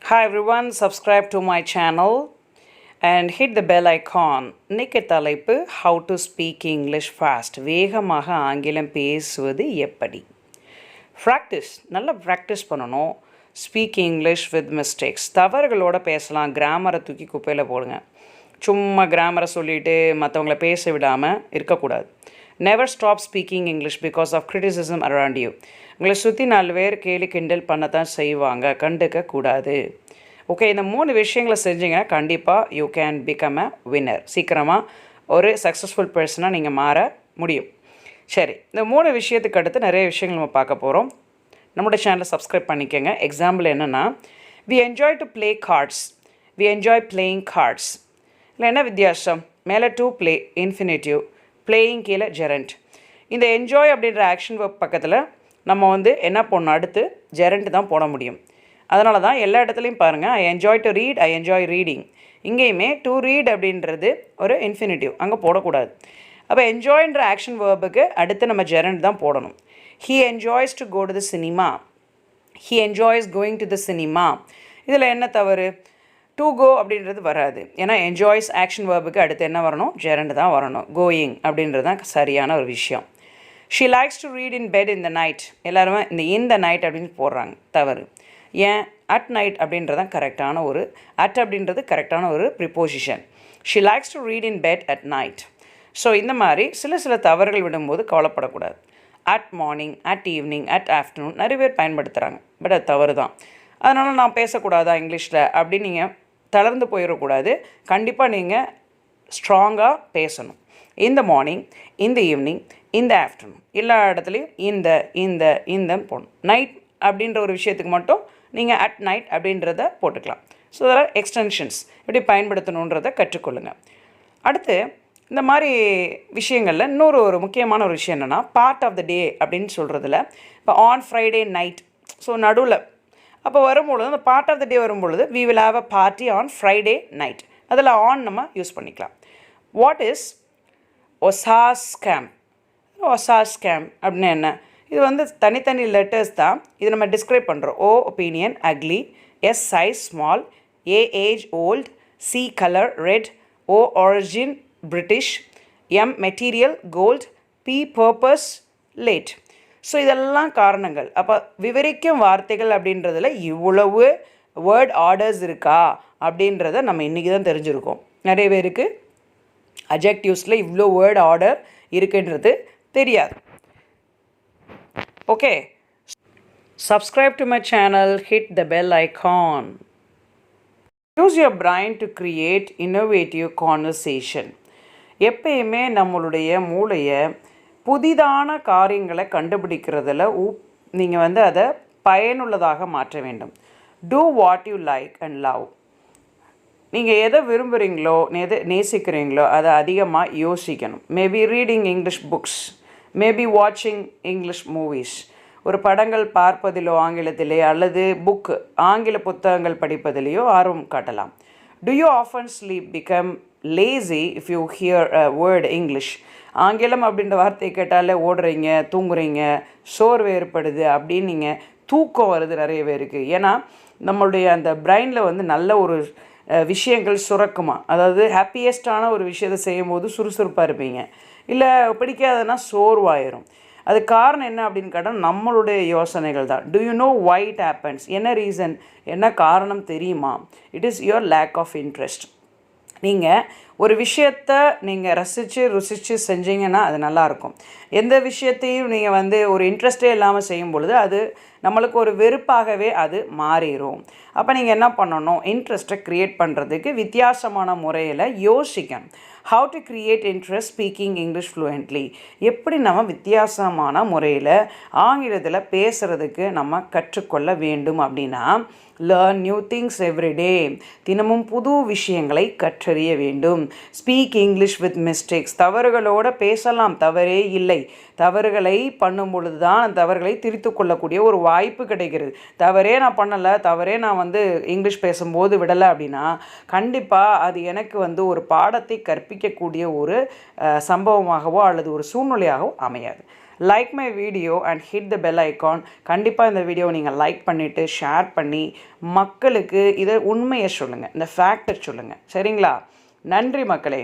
Hi everyone, subscribe to my channel and hit the bell icon. இன்னைக்கு தலைப்பு how to speak English fast. வேகமாக ஆங்கிலம் பேசுவது எப்படி? நல்லா ப்ராக்டிஸ் பண்ணணும். Speak English with mistakes. தவறுகளோட பேசலாம். கிராமரை தூக்கி குப்பையில் போடுங்க. சும்மா கிராமரை சொல்லிவிட்டு மற்றவங்கள பேச விடாமல் இருக்கக்கூடாது. Never stop speaking English because of criticism around you. உங்களை சுற்றி 4 பேர் கேலி கிண்டல் பண்ண தான் செய்வாங்க, கண்டுக்கக்கூடாது. ஓகே, இந்த 3 விஷயங்களை செஞ்சீங்கன்னா கண்டிப்பாக you can become a winner. சீக்கிரமாக ஒரு சக்ஸஸ்ஃபுல் பர்சனாக நீங்கள் மாற முடியும். சரி, இந்த 3 விஷயத்துக்கு அடுத்து நிறைய விஷயங்கள் நம்ம பார்க்க போகிறோம். நம்மளோட சேனலை சப்ஸ்கிரைப் பண்ணிக்கோங்க. எக்ஸாம்பிள் என்னென்னா, we enjoy to play cards, we enjoy playing cards. இல்லை என்ன வித்தியாசம்? மேலே டு ப்ளே இன்ஃபினிட்டிவ், பிளேயிங் கீழே ஜெரண்ட். இந்த என்ஜாய் அப்படின்ற ஆக்ஷன் ஒர்க் பக்கத்தில் நம்ம என்ன போடணும்? அடுத்து ஜெரண்ட் தான் போட முடியும். அதனால தான் எல்லா இடத்துலையும் பாருங்கள், I enjoy to read, I enjoy reading. இங்கேயுமே டு ரீட் அப்படின்றது ஒரு இன்ஃபினிட்டிவ், அங்கே போடக்கூடாது. அப்போ என்ஜாய்ன்ற ஆக்ஷன் வேர்புக்கு அடுத்து நம்ம ஜெரண்ட் தான் போடணும். He enjoys to go to the cinema, he enjoys going to the cinema. இதில் என்ன தவறு? டு கோ அப்படின்றது வராது. ஏன்னா என்ஜாய்ஸ் ஆக்ஷன் வேர்புக்கு அடுத்து என்ன வரணும்? ஜெரண்ட் தான் வரணும். கோயிங் அப்படின்றது தான் சரியான ஒரு விஷயம். She likes to read in bed in the night. எல்லாருமே இந்த நைட் அப்படின்னு போடுறாங்க, தவறு. ஏன்? அட் நைட் அப்படின்றதான் கரெக்டான ஒரு, அட் அப்படின்றது கரெக்டான ஒரு preposition. She likes to read in bed at night. So இந்த மாதிரி சில தவறுகள் விடும்போது கவலைப்படக்கூடாது. At morning, at evening, at afternoon நிறைய பேர் பயன்படுத்துகிறாங்க, பட் அது தவறு தான். அதனால் நான் பேசக்கூடாதா இங்கிலீஷில் அப்படின்னு நீங்கள் தளர்ந்து போயிடக்கூடாது. கண்டிப்பாக நீங்கள் ஸ்ட்ராங்காக பேசணும். இந்த மார்னிங், இந்த ஈவினிங், இந்த ஆஃப்டர்நூன், எல்லா இடத்துலையும் இந்த போடணும். நைட் அப்படின்ற ஒரு விஷயத்துக்கு மட்டும் நீங்கள் அட் நைட் அப்படின்றத போட்டுக்கலாம். ஸோ அதில் எக்ஸ்டென்ஷன்ஸ் எப்படி பயன்படுத்தணுன்றதை கற்றுக்கொள்ளுங்கள். அடுத்து இந்த மாதிரி விஷயங்களில் ஒரு முக்கியமான ஒரு விஷயம் என்னென்னா, பார்ட் ஆஃப் த டே அப்படின்னு சொல்கிறதுல இப்போ ஆன் ஃப்ரைடே நைட், ஸோ நடுவில் அப்போ வரும்பொழுது அந்த பார்ட் ஆஃப் த டே வரும்பொழுது we will have a party on Friday night. அதில் ஆன் நம்ம யூஸ் பண்ணிக்கலாம். வாட் இஸ் ஒசாஸ் ஸ்கேம்? ஒசாஸ் ஸ்கேம் அப்படின்னா என்ன? இது தனித்தனி லெட்டர்ஸ் தான். இது நம்ம டிஸ்கிரைப் பண்ணுறோம். O opinion ugly, S size small, A age old, C colour red, O origin British, M material gold, P purpose late. So இதெல்லாம் காரணங்கள். அப்போ விவரிக்கும் வார்த்தைகள் அப்படின்றதில் இவ்வளவு வேர்ட் ஆர்டர்ஸ் இருக்கா அப்படின்றத நம்ம இன்றைக்கி தான் தெரிஞ்சுருக்கோம். நிறைய பேருக்கு அட்ஜெக்டிவ்ஸில் இவ்வளோ வேர்ட் ஆர்டர் இருக்குன்றது தெரியாது. Okay, subscribe to my channel, hit the bell icon. Use your brain to create innovative conversation. எப்பயுமே நம்மளுடைய மூளையை புதிதான காரியங்களை கண்டுபிடிக்கிறதுல நீங்கள் அதை பயனுள்ளதாக மாற்ற வேண்டும். Do what you like and love. நீங்கள் எதை விரும்புகிறீங்களோ, எதை நேசிக்கிறீங்களோ அதை அதிகமாக யோசிக்கணும். Maybe reading English books, maybe வாட்சிங் இங்கிலீஷ் மூவிஸ். ஒரு படங்கள் பார்ப்பதிலோ ஆங்கிலத்திலே அல்லது புக்கு ஆங்கில புத்தகங்கள் படிப்பதிலேயோ ஆர்வம் காட்டலாம். Do you often sleep become lazy if you hear a word English? ஆங்கிலம் அப்படின்ற வார்த்தையை கேட்டாலே ஓடுறீங்க, தூங்குறீங்க, சோர்வு ஏற்படுது அப்படின்னு நீங்கள் தூக்கம் வருது நிறைய பேருக்கு. ஏன்னா நம்மளுடைய அந்த பிரெயினில் நல்ல ஒரு விஷயங்கள் சுரக்குமா. அதாவது ஹாப்பியஸ்டான ஒரு விஷயத்தை செய்யும் போது சுறுசுறுப்பாக இருப்பீங்க, இல்லை பிடிக்காததுன்னா சோர்வாயிரும். அது காரணம் என்ன அப்படின்னு கேட்டால் நம்மளுடைய யோசனைகள் தான். Do you know why it happens? என்ன ரீசன், என்ன காரணம் தெரியுமா? It is your lack of interest. நீங்கள் ஒரு விஷயத்தை நீங்கள் ருசித்து செஞ்சீங்கன்னா அது நல்லாயிருக்கும். எந்த விஷயத்தையும் நீங்கள் ஒரு இன்ட்ரெஸ்டே இல்லாமல் செய்யும் பொழுது அது நம்மளுக்கு ஒரு வெறுப்பாகவே அது மாறிடும். அப்போ நீங்கள் என்ன பண்ணணும்? இன்ட்ரெஸ்ட்டை க்ரியேட் பண்ணுறதுக்கு வித்தியாசமான முறையில் யோசிக்கணும். How to create interest speaking English fluently. எப்படி நம்ம வித்தியாசமான முறையில் ஆங்கிலத்தில் பேசுகிறதுக்கு நம்ம கற்றுக்கொள்ள வேண்டும் அப்படின்னா, லேர்ன் நியூ திங்ஸ் எவ்ரிடே. தினமும் புது விஷயங்களை கற்றறிய வேண்டும். Speak English with mistakes. தவறுகளோடு பேசலாம், தவறே இல்லை. தவறுகளை பண்ணும் பொழுது தான் அந்த தவறுகளை திரித்து கொள்ளக்கூடிய ஒரு வாய்ப்பு கிடைக்கிறது. தவறே நான் பண்ணலை, தவறே நான் இங்கிலீஷ் பேசும்போது விடலை அப்படின்னா கண்டிப்பாக அது எனக்கு ஒரு பாடத்தை கற்பிக்கக்கூடிய ஒரு சம்பவமாகவோ அல்லது ஒரு சூழ்நிலையாகவோ அமையாது. Like my video and hit the bell icon. கண்டிப்பாக இந்த வீடியோவை நீங்கள் லைக் பண்ணிவிட்டு ஷேர் பண்ணி மக்களுக்கு இதை உண்மையை சொல்லுங்கள், இந்த ஃபேக்டர் சொல்லுங்கள். சரிங்களா? நன்றி மக்களே.